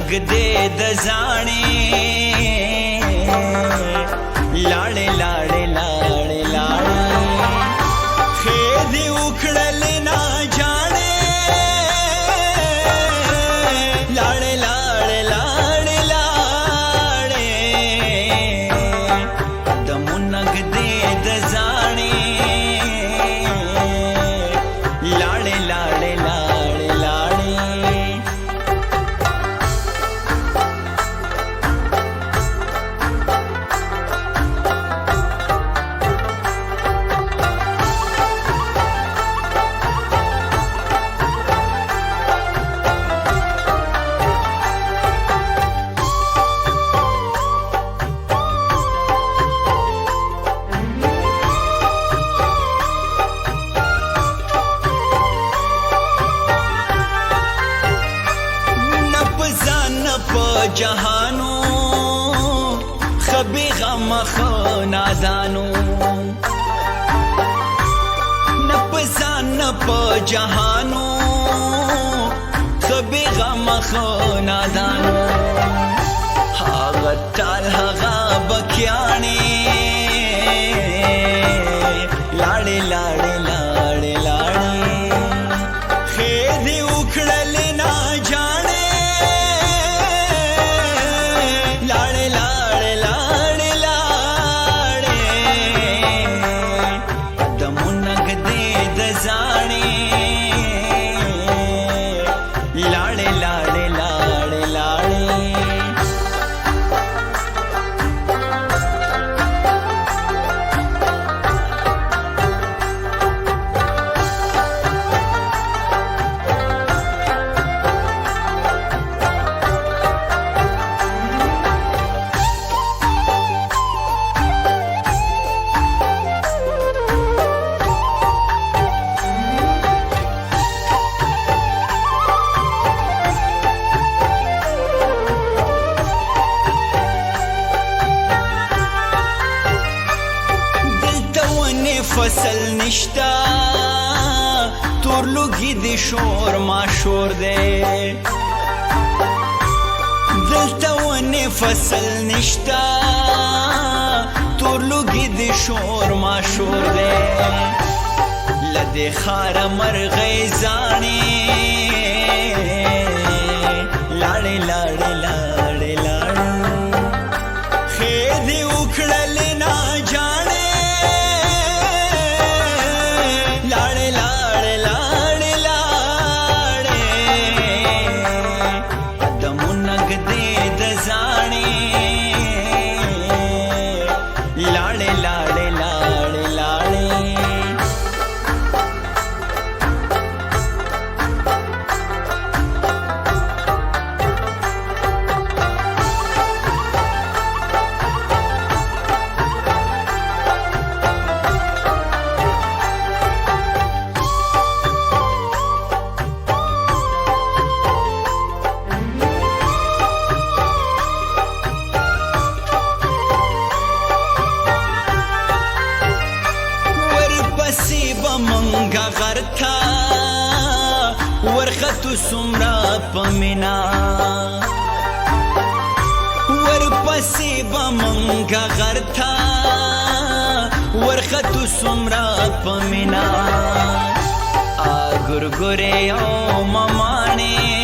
نګدې د زاڼې لاړې لاړې لاړې لاړې خیر دې وکړلې نا جاڼې لاړې لاړې لاړې لاړې دمو نګدې د زاڼې لاړې لاړې لاړې لاړې جهانو خبي غم نادانو نپسان نپ جهانو خبي غم نادانو هاغ تال هاغا بکیانی لاړې لاړې لاړې لاړې خیر دې وکړلې نا جاڼې فصل نشتا تور لوگی دی شور ما شور دے دلتا ونی فصل نشتا تور لوگی دی شور ما شور دے لدے خار مرغی زانی لاڑے لاڑے لاڑے لاڑے خیر دی اکڑلے نا جانے منگا غرتا ورخطو سمرا پمینا ورپسی با منگا غرتا ورخطو سمرا پمینا آگر گرے او ممانے